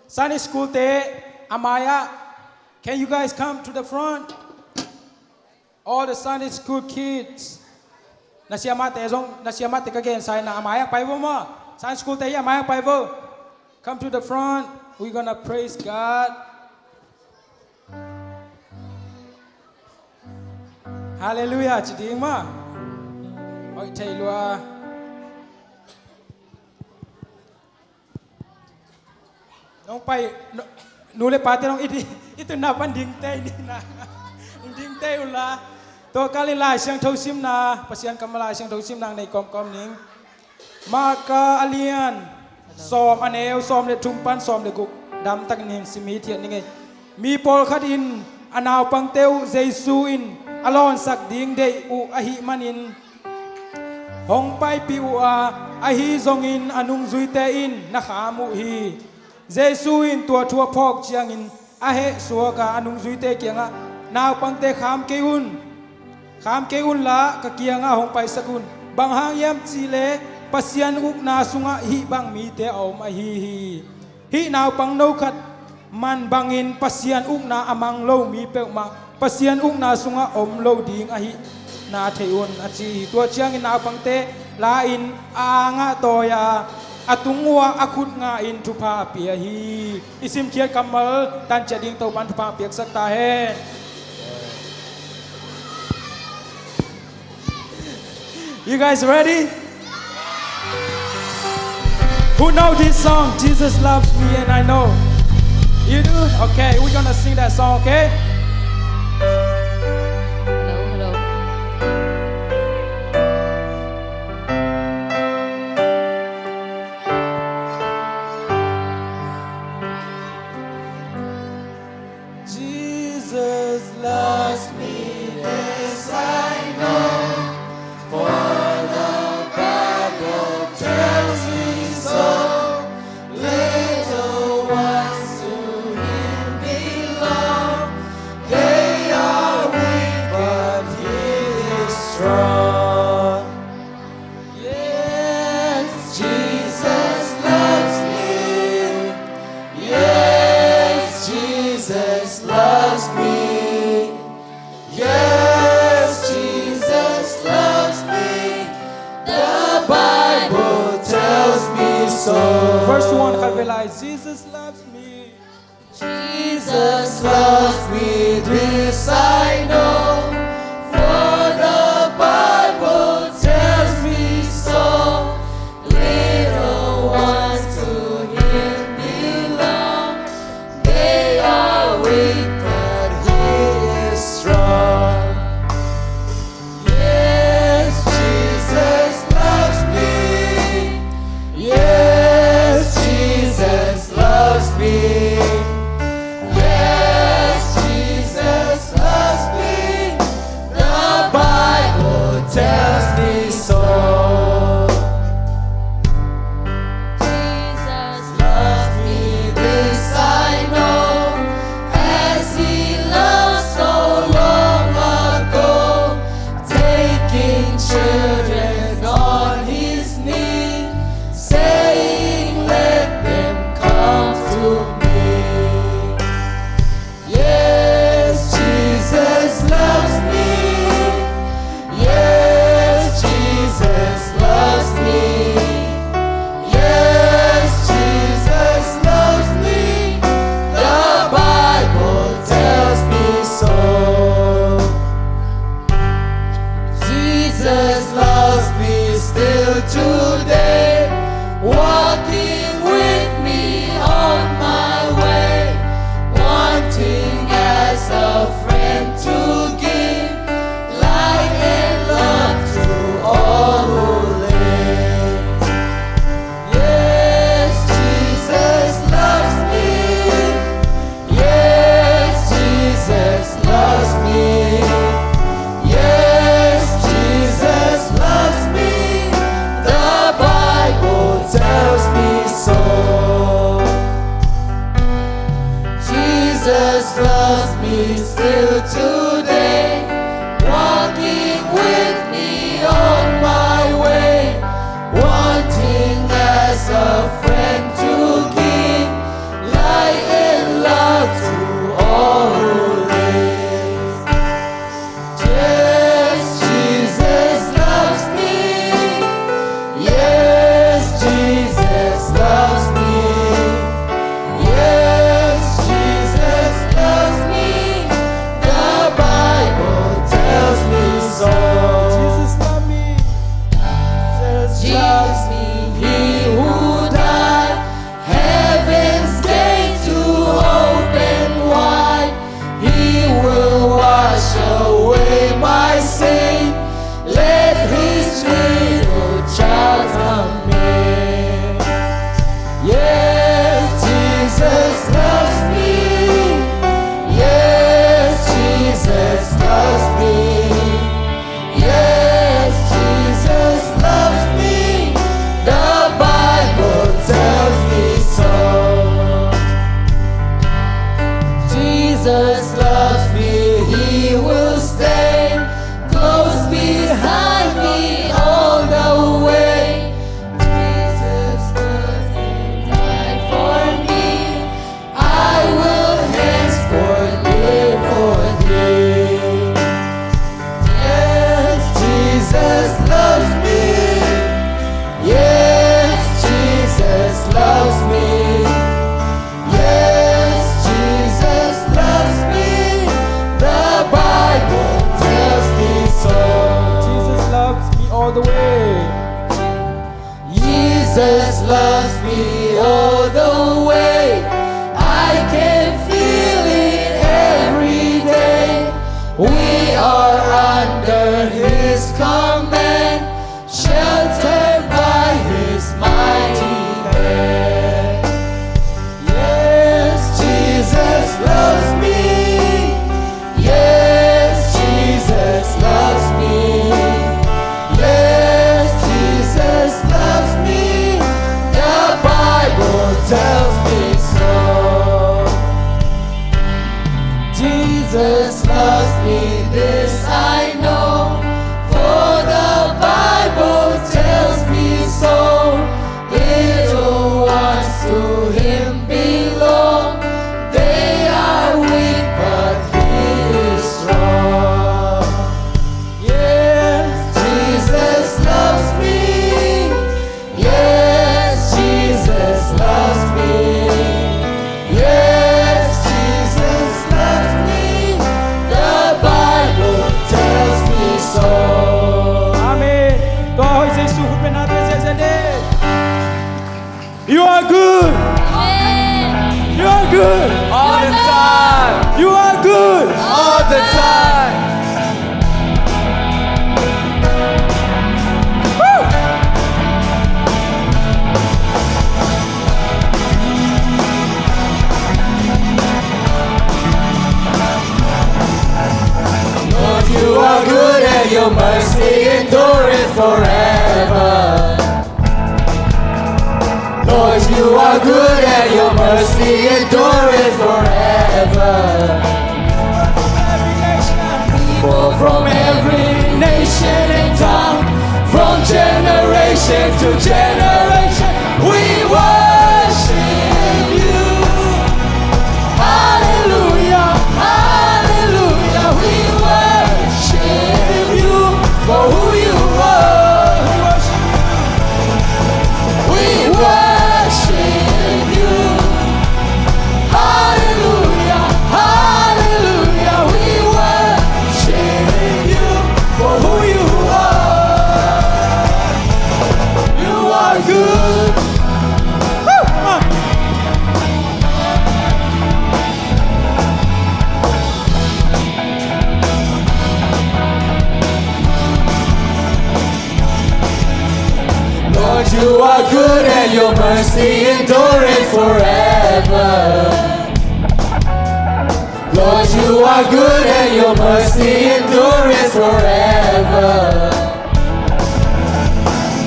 Sunday school day, Amaya, can you guys come to the front? All the Sunday school kids. Nasiamate again, sign Amaya Paivo. Sunday school day, Amaya Paivo. Come to the front. We're gonna praise God. Hallelujah. Chidima. Oi, Taylor. Nong pai nule pate nong itu na panding tay ni na ding tay ula to kali lai siang thau sim na pasian kamala siang thau sim nang nei kom ning maka alian som aneu som le tumpan som le guk dam tak nim simi thian ni ngai mi pol khadin anaw pang teu jesu in alon sak ding dei u ahi manin hong pai pi u ahi zongin anung zui te in na khamu hi Jesu in tua tua phok chiang in ahe suaka anung zui te kianga naw pang te kham ke un la ka kianga hong pai sakun bang hang yam chile pasian uk na sunga hi bang mi te om a hi naw pang no khat man bangin pasian uk na amang lo mi pe ma pasian uk na sunga om lo ding a hi na theun a chi tua chiang in naw pang te la in anga toya atungwa akut nga in tupa pia hi isim kiat kamal tan chading to pan tupa piak sak ta hen You guys ready? Who know this song? Jesus loves me and I know. You do? Okay, we're gonna sing that song, okay? First one, realize Jesus loves me. Jesus loves me, this I know, for the Bible tells me so. Little ones to Him belong. They are weak, but He is strong. Yes, Jesus loves me. Yes, Jesus loves me. Yes, Jesus loves me. The Bible tells me so. Jesus loves me, this I know, as He loved so long ago, taking children on His knee, saying, let them come to me. Yes, Jesus loves me. Yes, Jesus loves me. Yes, Jesus loves me. The Bible tells me so. Jesus loves me still today, walking with me on my way, wanting as a friend to give light and love to all who live. Yes, Jesus loves me. Yes, Jesus loves me. Yes, Jesus loves me. The Bible tells me so. Jesus loves me still today, walking with me on my way, wanting as a friend to give light tells me so. Jesus loves me, this I know, for the Bible tells me so. Little ones to Him belong. They are weak, but He is strong. Yes, Jesus loves me. Yes, Jesus loves me. Yes, Jesus loves me. The Bible tells me so. Amen. Tuhan Hoih Yesus hubungan hati saya. You are good. You are good. All the time. You are good. All the time. Lord, you are good and your mercy endureth forever. Lord, you are good and your mercy endureth forever. People from every nation and tongue, from generation to generation, we worship you. Hallelujah, hallelujah, we worship you for who you are. We worship you. Hallelujah, hallelujah, we worship you for who you are. You are good. Woo! Come on. Lord, you are good and your mercy endureth forever. Lord, you are good and your mercy endureth forever.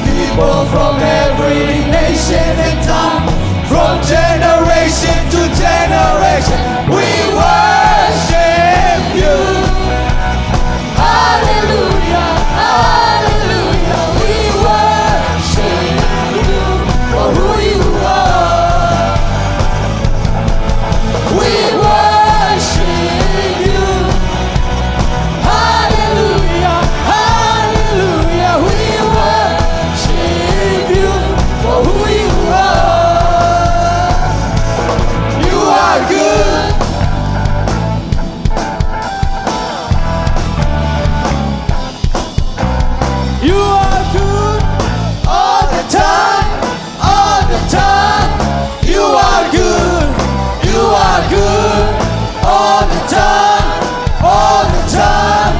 People from every nation and tongue, from generation to generation, we worship you. Hallelujah, hallelujah, we worship you for who you are. We worship you. Hallelujah, hallelujah, we worship you for who you are. You are good. You are good. All the time, all the time, you are good, you are good, all the time, all the time,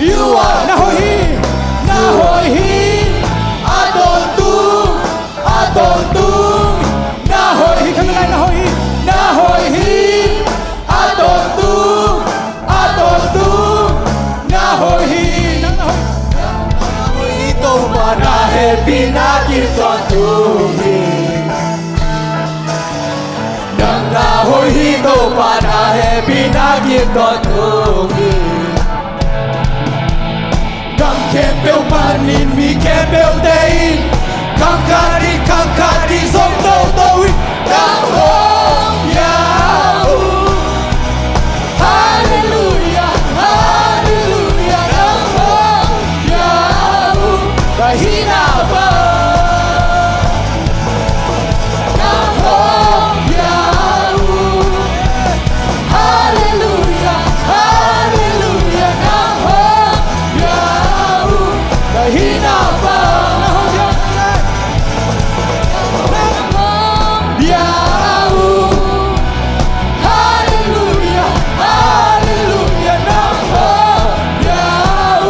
you are Nahoih. Nahoih, Adontum, Adontum, Nahoih. Kami lain Nahoih. Nahoih, Adontum, Adontum, Nahoih. Nang Nahoih. Topa nahe pinakirtan tuhi. Nang nahoih topa nahe pinakirtan tuhi. Kang kempel manin mi kempel dei. Kang kari som tau taui. Kang hong yau. Hallelujah, hallelujah, kang hong yau. Kahina ba? Kang hong yau. Hallelujah, hallelujah, kang hong yau. Kahina ba? Kang hong yau. Hallelujah, hallelujah, kang hong yau.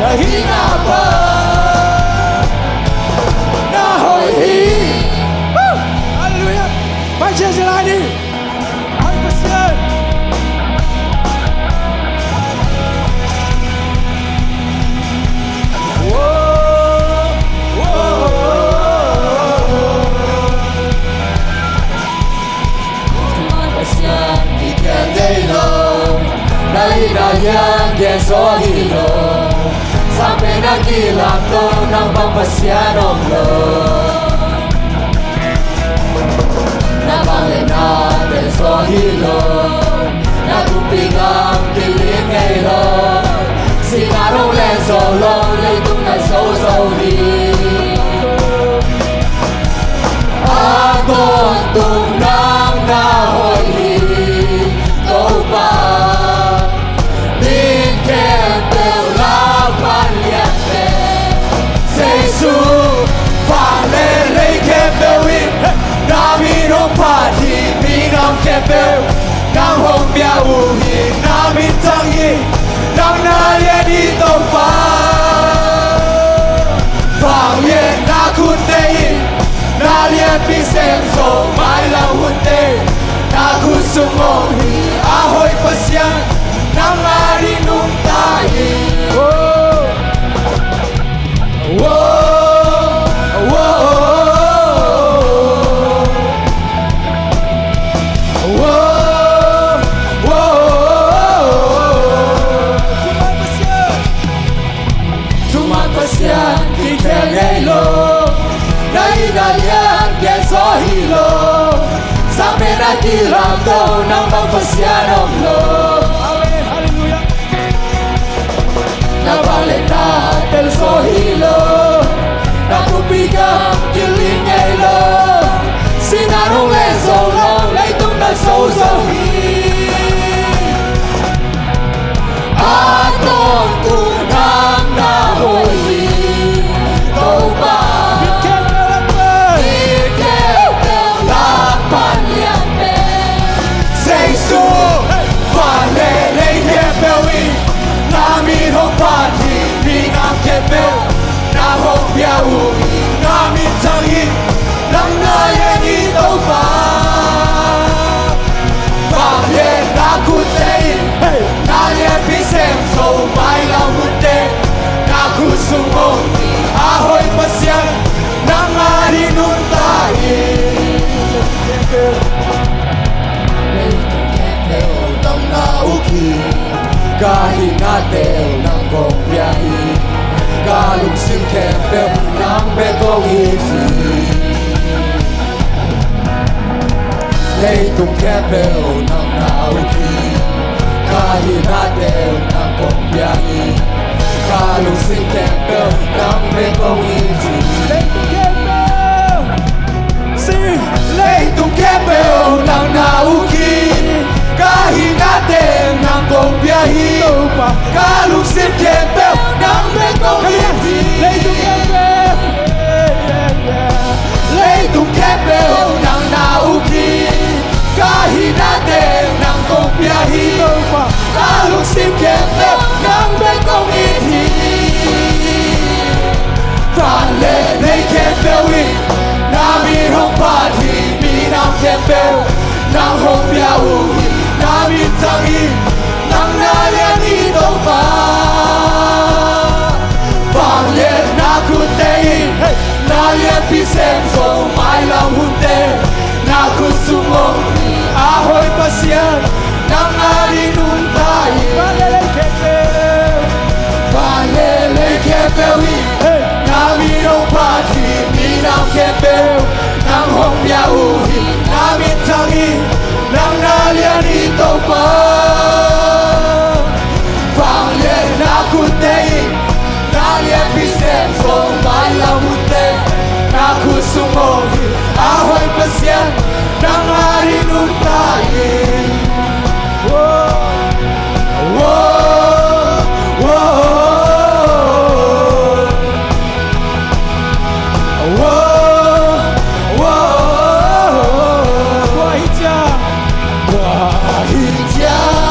Kahina ba? Nahoih. Haleluya. Baca selani. Hoih Pasian. ina lian gen so hilo sampai nakilang to ng Hoih Pasian lo nabalik natin so hilo nagupigang piling ngayon sinarong len solo lấy tung na sâu sâu đi Agon tung nang na Hoih Topa Bin kem bel la pan lian pe Say su Fa le le kem bel win Na mi no party mi nam kem bel Nang hong bia u hi Na mi tang yi Nang na ye di Topa Fang ye na kun te yin Na lian pi sem so mai la hun te Na kun sung mong hi A Hoih Pasian Nang ari nung tayi Hoih Pasian Ki khen ngay lo Nay na lian gen so hilo Sampai nakilang to ng Hoih Pasian lo Hallelujah. Nabalik natin so hilo Nakupigang kiling ngayon Sinarong len solo lấy tung na sâu sâu hi Aton tunang na Hoih Topa Ikel bel lakpan lian pe Say su Fa le le kem bel win Na min hong party mi ngam kem bel Na hong bia u Na min tang yi Nang na ye ni Topa Fang ye na kun te yin Na ye pi sem so mai la hun te Na ku sung mong A Hoih Pasian Nang ari nun tayi Nang nauki Kahit natin ng kong biyahe Galong si Kempel ng Bekong isi Leitong Kempel ng nauki Kahit natin ng kong biyahe Galong si Kempel ng Bekong isi Leitong Kempel ng nauki Kahit natin ng kong biyahe Galong si Kempel ng Bekong isi Leitong Kempel ng nauki Kahit natin ng kong biyahe Galong si Kempel ng Bekong isi Fale le Kempel win Na min hong party mi nam Kempel Nang hong bia u Na min tang yi Nang na lian ni Topa Fang ye na kun te yin Na lian pi sem so mai lam hun te Na kun sung mong A Hoih Pasian Nang ari nun tayi Fale le Kempel win Na min hong party mi nam Kempel Nang hong bia u Na min tang yi Nang na lian ni Topa Fang ye na kun te yin Na lian pi sem so mai lam hun te Na kun sung mong A Hoih Pasian Nang ari nun tayi Wahija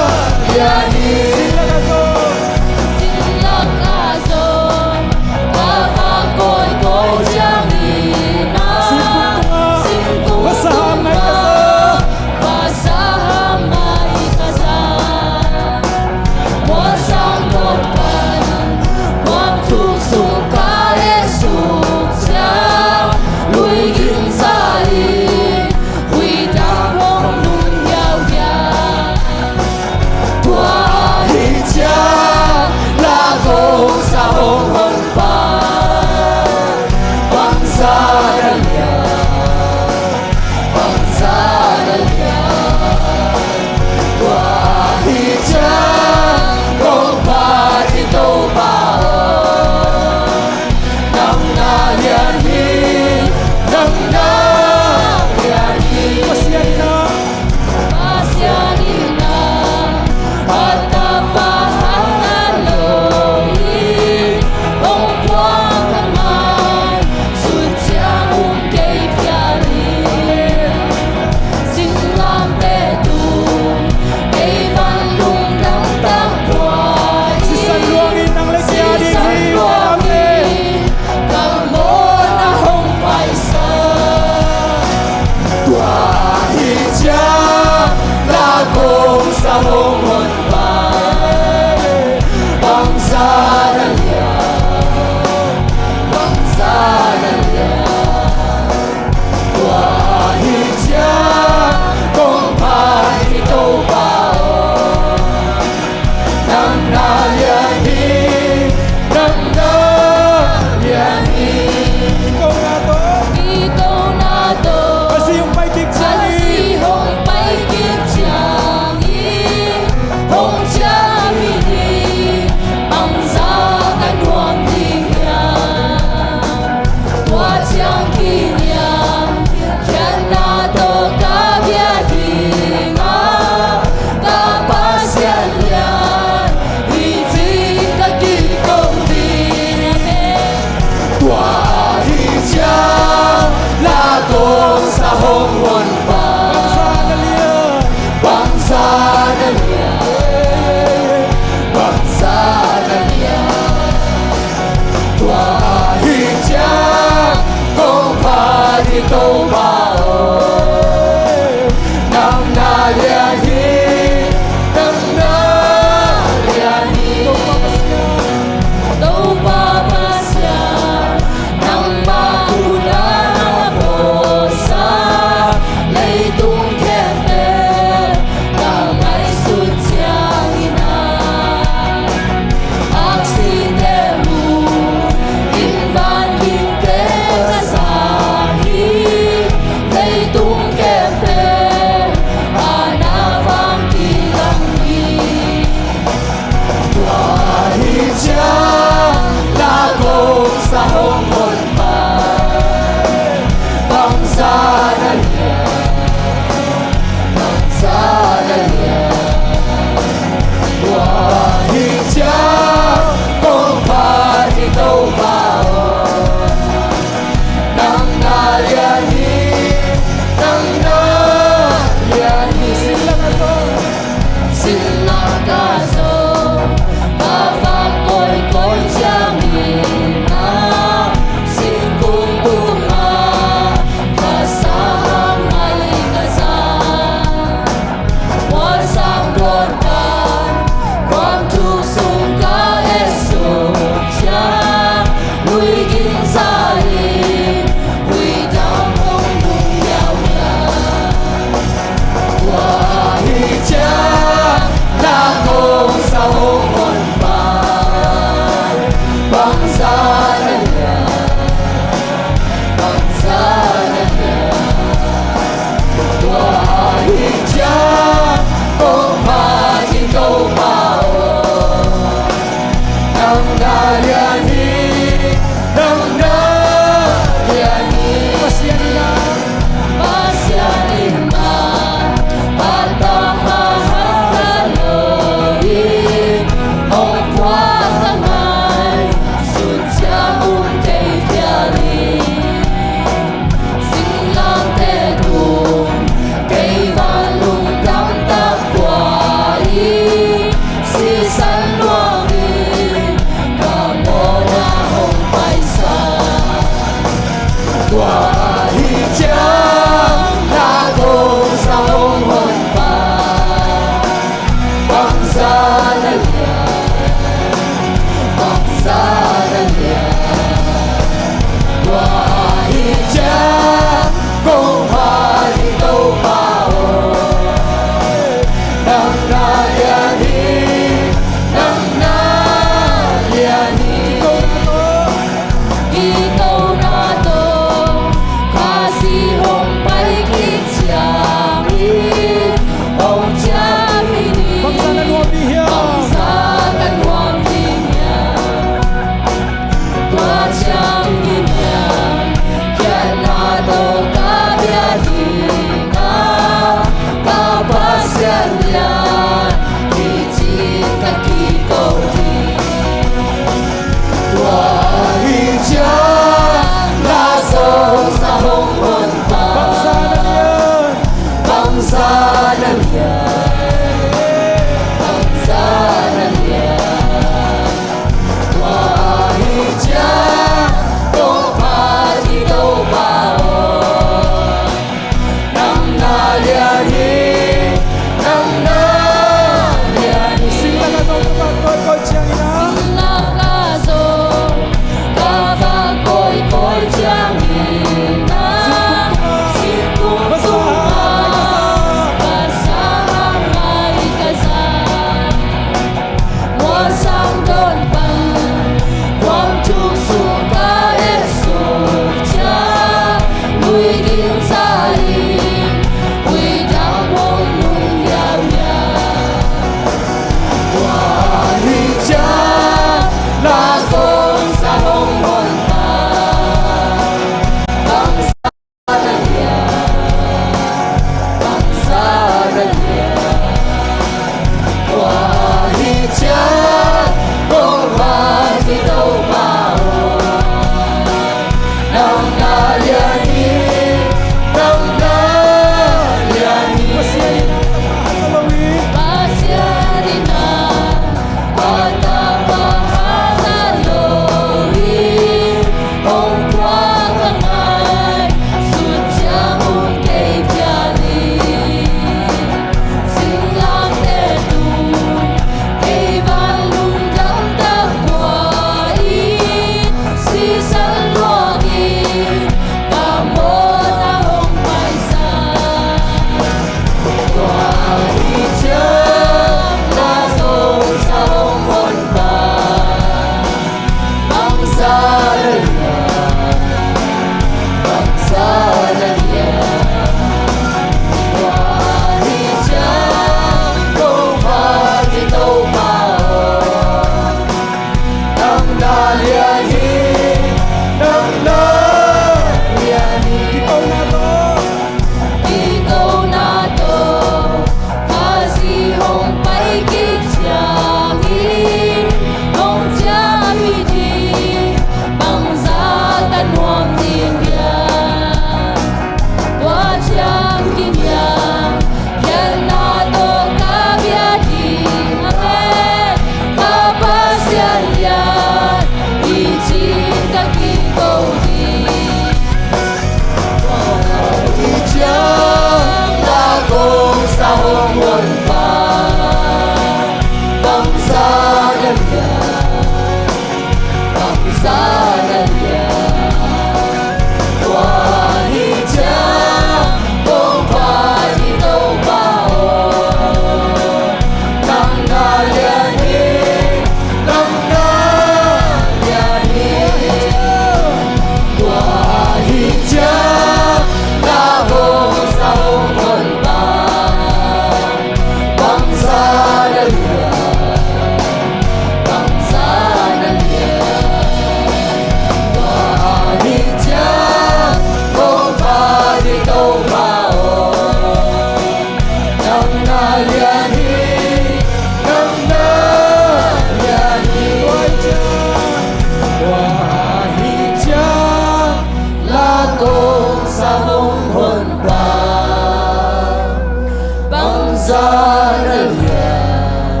Bangzah na Lian,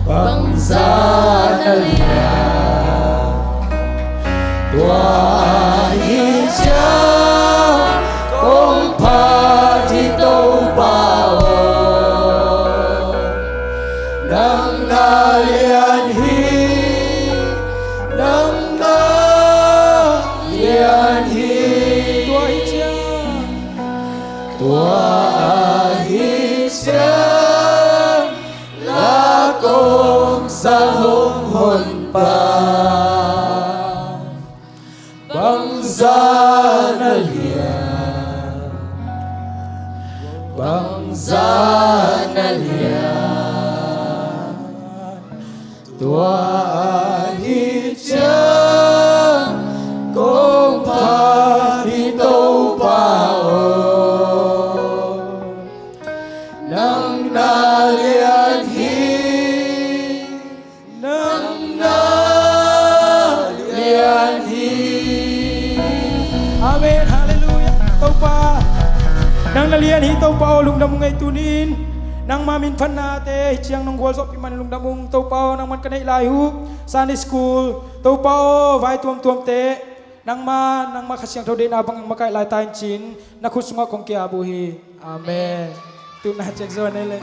Bangzah na Lian, Tua hi cha công pha thì Topa nang na Lian hi nang na Lian hi tua hi cha la công sa hồng hồn pa Bangzah na Lian, Bangzah na Lian, tua hi cha công pha đi Topa nang na Lian hi nang na Lian hi. Amen, hallelujah. Topa. Nang nalian hi Topa lung damong ngay tunin. Nang mamin fan nate chiang nong gol sop iman lung damong Topa nang man kanay layu Sunday school. Topa vai tuam te. Nang ma kasyang todin abang makai lai tain chin. Nakusunga kong kia buhi. Amen. Tu na check zone le.